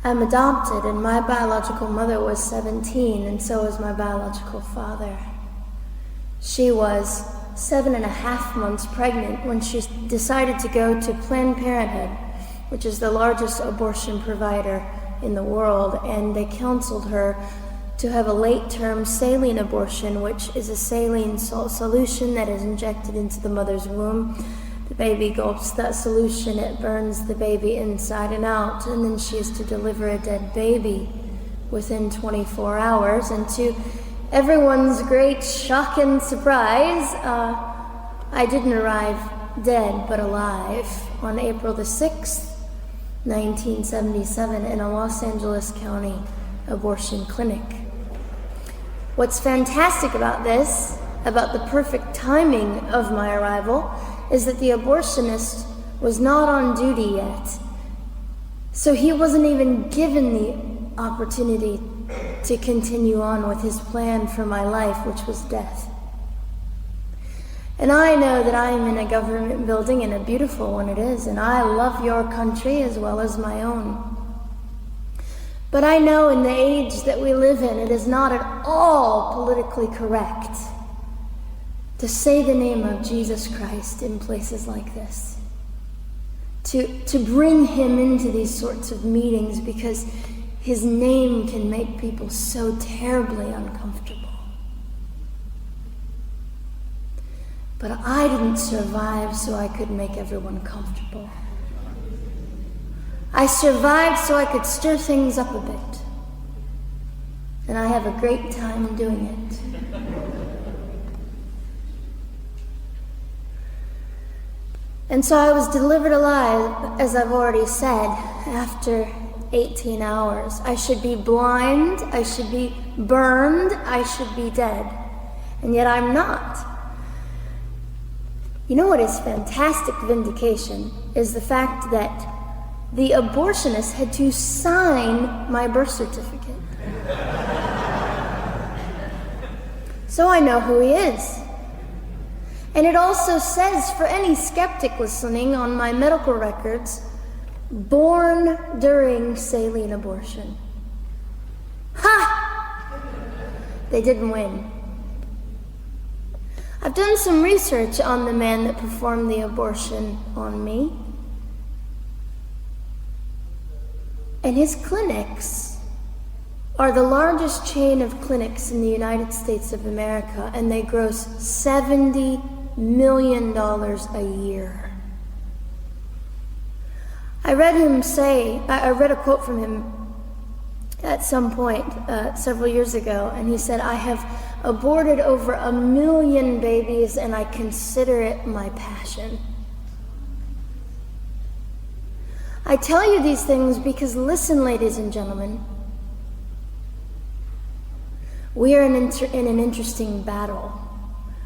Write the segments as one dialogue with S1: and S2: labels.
S1: I'm adopted, and my biological mother was 17, and so was my biological father. She was 7.5 months pregnant when she decided to go to Planned Parenthood, which is the largest abortion provider in the world, and they counseled her to have a late-term saline abortion, which is a saline solution that is injected into the mother's womb. The baby gulps that solution, it burns the baby inside and out, and then she is to deliver a dead baby within 24 hours. And to everyone's great shock and surprise, I didn't arrive dead but alive on April the 6th, 1977 in a Los Angeles County abortion clinic. What's fantastic about this, about the perfect timing of my arrival, is that the abortionist was not on duty yet. So he wasn't even given the opportunity to continue on with his plan for my life, which was death. And I know that I am in a government building, and a beautiful one it is, and I love your country as well as my own. But I know in the age that we live in, it is not at all politically correct to say the name of Jesus Christ in places like this. To bring him into these sorts of meetings, because his name can make people so terribly uncomfortable. But I didn't survive so I could make everyone comfortable. I survived so I could stir things up a bit. And I have a great time doing it. And so I was delivered alive, as I've already said, after 18 hours. I should be blind, I should be burned, I should be dead. And yet I'm not. You know what is fantastic vindication is the fact that the abortionist had to sign my birth certificate. So I know who he is. And it also says, for any skeptic listening, on my medical records, born during saline abortion. Ha! They didn't win. I've done some research on the man that performed the abortion on me. And his clinics are the largest chain of clinics in the United States of America, and they gross $70 million a year. I read a quote from him at some point several years ago, and he said, "I have aborted over 1 million babies, and I consider it my passion." I tell you these things because, listen, ladies and gentlemen, we are in an interesting battle,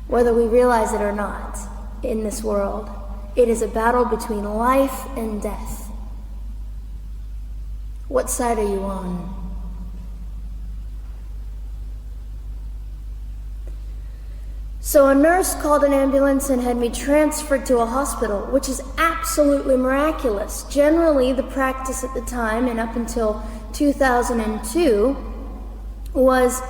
S1: whether we realize it or not, in this world. It is a battle between life and death. What side are you on? So a nurse called an ambulance and had me transferred to a hospital, which is absolutely miraculous. Generally, the practice at the time, and up until 2002, was,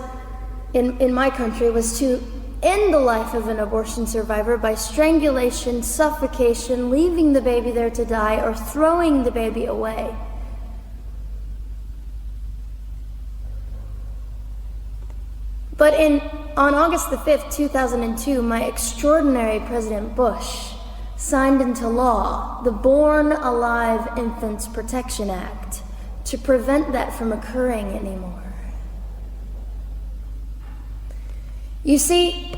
S1: in my country, was to end the life of an abortion survivor by strangulation, suffocation, leaving the baby there to die, or throwing the baby away. But on August the 5th, 2002, my extraordinary President Bush signed into law the Born Alive Infants Protection Act to prevent that from occurring anymore. You see,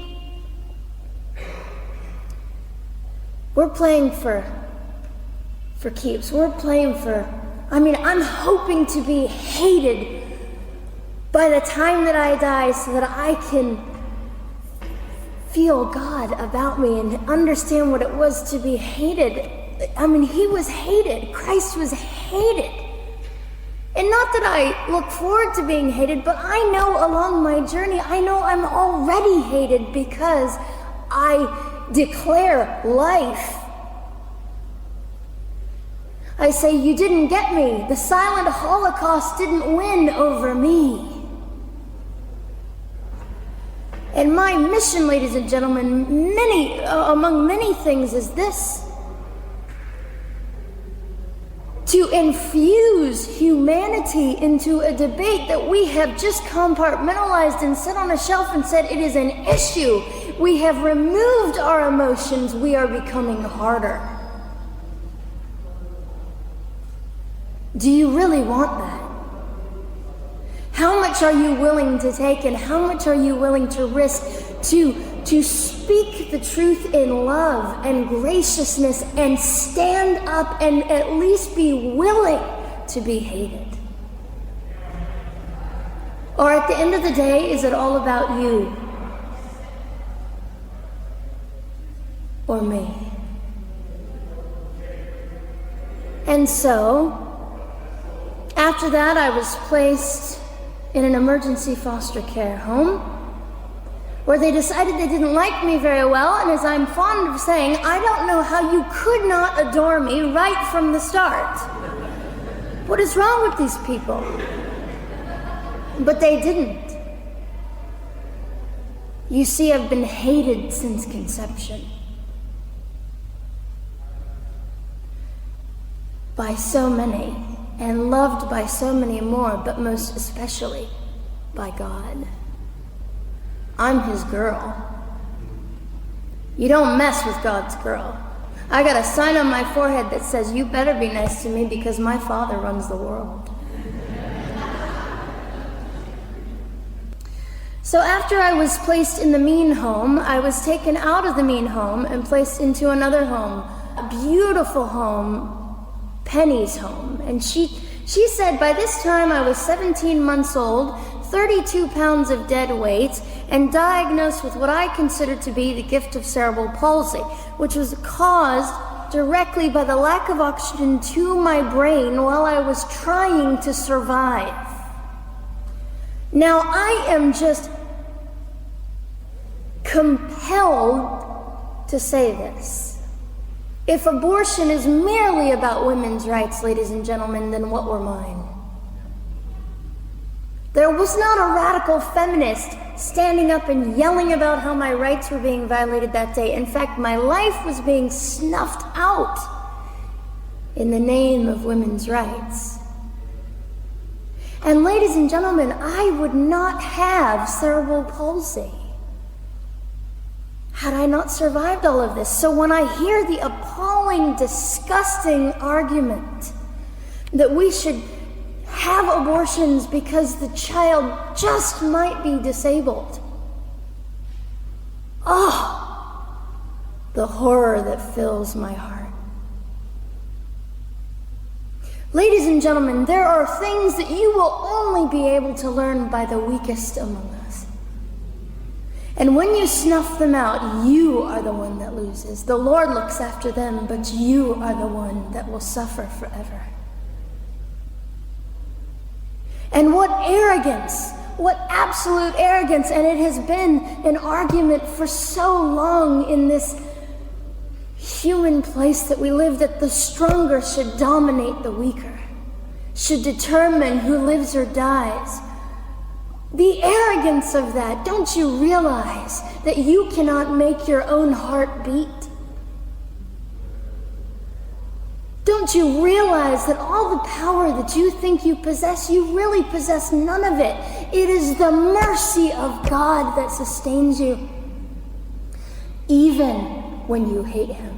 S1: we're playing for keeps. We're playing I'm hoping to be hated by the time that I die, so that I can feel God about me and understand what it was to be hated. He was hated. Christ was hated. And not that I look forward to being hated, but I know along my journey, I know I'm already hated because I declare life. I say, you didn't get me. The silent Holocaust didn't win over me. And my mission, ladies and gentlemen, among many things, is this: to infuse humanity into a debate that we have just compartmentalized and set on a shelf and said it is an issue. We have removed our emotions. We are becoming harder. Do you really want that? How much are you willing to take, and how much are you willing to risk to speak the truth in love and graciousness and stand up and at least be willing to be hated? Or at the end of the day, is it all about you or me? And so, after that, I was placed in an emergency foster care home where they decided they didn't like me very well, and as I'm fond of saying, I don't know how you could not adore me right from the start. What is wrong with these people? But they didn't. You see, I've been hated since conception by so many, and loved by so many more, but most especially by God. I'm his girl. You don't mess with God's girl. I got a sign on my forehead that says, you better be nice to me because my Father runs the world. So after I was placed in the mean home, I was taken out of the mean home and placed into another home, a beautiful home, Penny's home. And she said by this time I was 17 months old, 32 pounds of dead weight, and diagnosed with what I considered to be the gift of cerebral palsy, which was caused directly by the lack of oxygen to my brain while I was trying to survive. Now, I am just compelled to say this. If abortion is merely about women's rights, ladies and gentlemen, then what were mine? There was not a radical feminist standing up and yelling about how my rights were being violated that day. In fact, my life was being snuffed out in the name of women's rights. And ladies and gentlemen, I would not have cerebral palsy had I not survived all of this. So when I hear the appalling, disgusting argument that we should have abortions because the child just might be disabled, oh, the horror that fills my heart. Ladies and gentlemen, there are things that you will only be able to learn by the weakest among us. And when you snuff them out, you are the one that loses. The Lord looks after them, but you are the one that will suffer forever. And what arrogance, what absolute arrogance, and it has been an argument for so long in this human place that we live, that the stronger should dominate the weaker, should determine who lives or dies. The arrogance of that, don't you realize that you cannot make your own heart beat? Don't you realize that all the power that you think you possess, you really possess none of it? It is the mercy of God that sustains you, even when you hate him.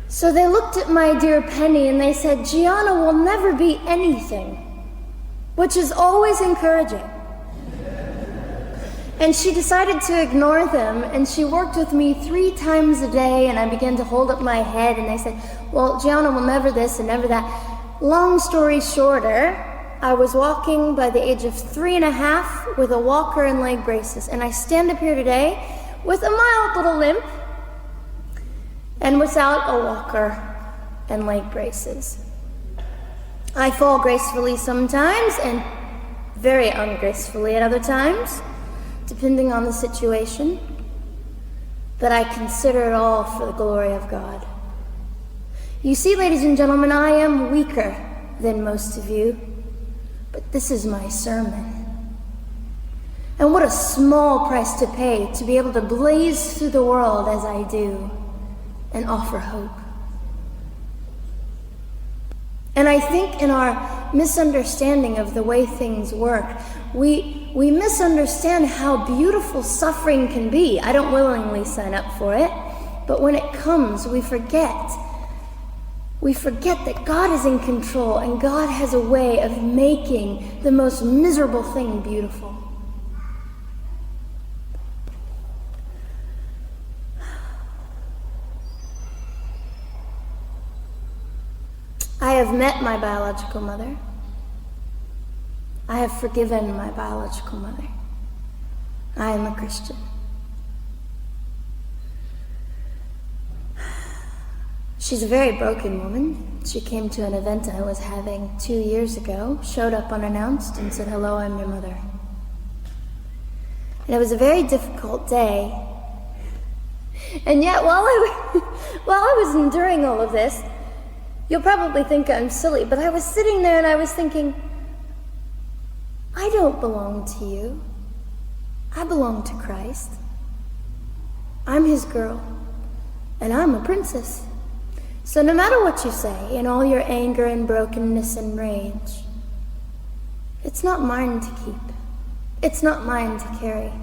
S1: So they looked at my dear Penny and they said, Gianna will never be anything, which is always encouraging. And she decided to ignore them, and she worked with me 3 times a day, and I began to hold up my head, and they said, well, Gianna will never this and never that. Long story shorter, I was walking by the age of 3.5 with a walker and leg braces, and I stand up here today with a mild little limp and without a walker and leg braces. I fall gracefully sometimes and very ungracefully at other times, depending on the situation. but I consider it all for the glory of God. You see, ladies and gentlemen, I am weaker than most of you, but this is my sermon. And what a small price to pay to be able to blaze through the world as I do and offer hope. And I think in our misunderstanding of the way things work, we misunderstand how beautiful suffering can be. I don't willingly sign up for it, but when it comes, we forget. We forget that God is in control and God has a way of making the most miserable thing beautiful. I have met my biological mother. I have forgiven my biological mother. I am a Christian. She's a very broken woman. She came to an event I was having 2 years ago, showed up unannounced, and said, "Hello, I'm your mother." And it was a very difficult day. And yet, while I was enduring all of this, you'll probably think I'm silly, but I was sitting there and I was thinking, I don't belong to you. I belong to Christ. I'm his girl, and I'm a princess. So no matter what you say, in all your anger and brokenness and rage, it's not mine to keep. It's not mine to carry,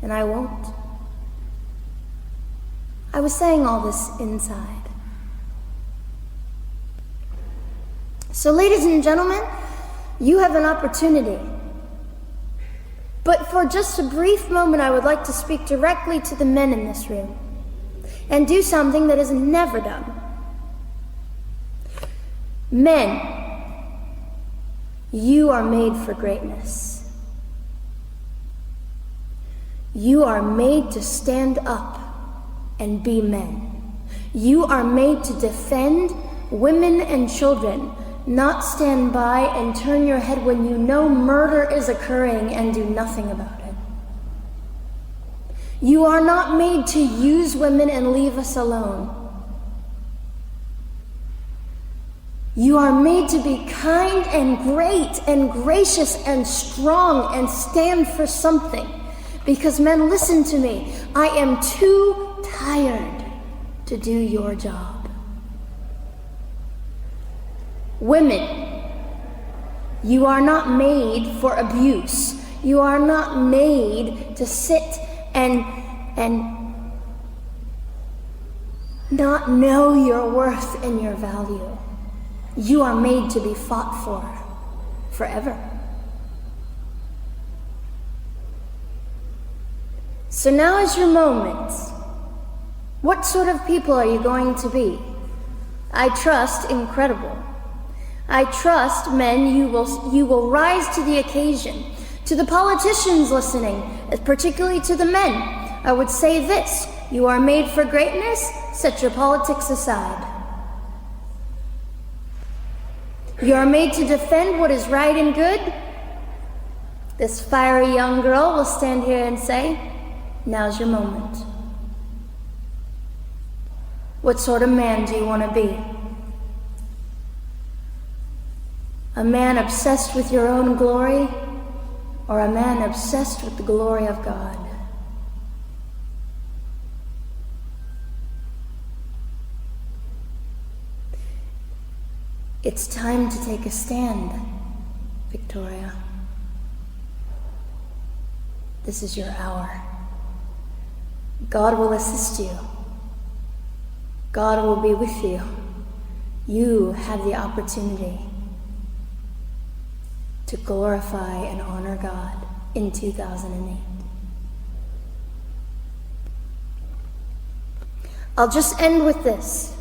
S1: and I won't. I was saying all this inside. So ladies and gentlemen, you have an opportunity. But for just a brief moment, I would like to speak directly to the men in this room and do something that is never done. Men, you are made for greatness. You are made to stand up and be men. You are made to defend women and children, not stand by and turn your head when you know murder is occurring and do nothing about it. You are not made to use women and leave us alone. You are made to be kind and great and gracious and strong and stand for something. Because men, listen to me, I am too tired to do your job. Women, you are not made for abuse. You are not made to sit and not know your worth and your value. You are made to be fought for forever. So now is your moment. What sort of people are you going to be? I trust incredible. I trust, men, you will rise to the occasion. To the politicians listening, particularly to the men, I would say this: you are made for greatness, set your politics aside. You are made to defend what is right and good. This fiery young girl will stand here and say, now's your moment. What sort of man do you want to be? A man obsessed with your own glory, or a man obsessed with the glory of God? It's time to take a stand, Victoria. This is your hour. God will assist you. God will be with you. You have the opportunity to glorify and honor God in 2008. I'll just end with this.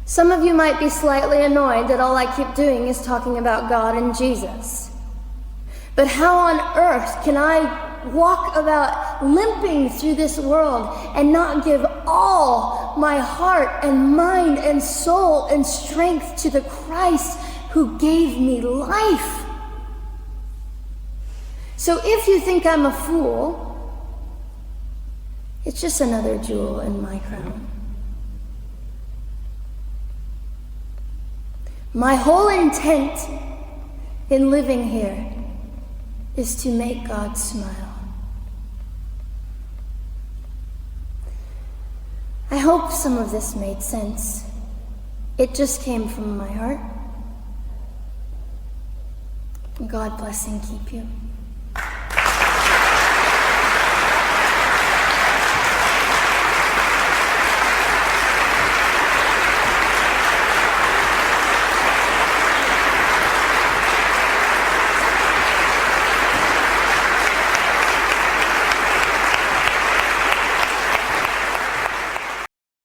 S1: Some of you might be slightly annoyed that all I keep doing is talking about God and Jesus. But how on earth can I walk about limping through this world and not give all my heart and mind and soul and strength to the Christ who gave me life? So if you think I'm a fool, It's just another jewel in my crown. My whole intent in living here is to make God smile. I hope some of this made sense. It just came from my heart. God bless and keep you.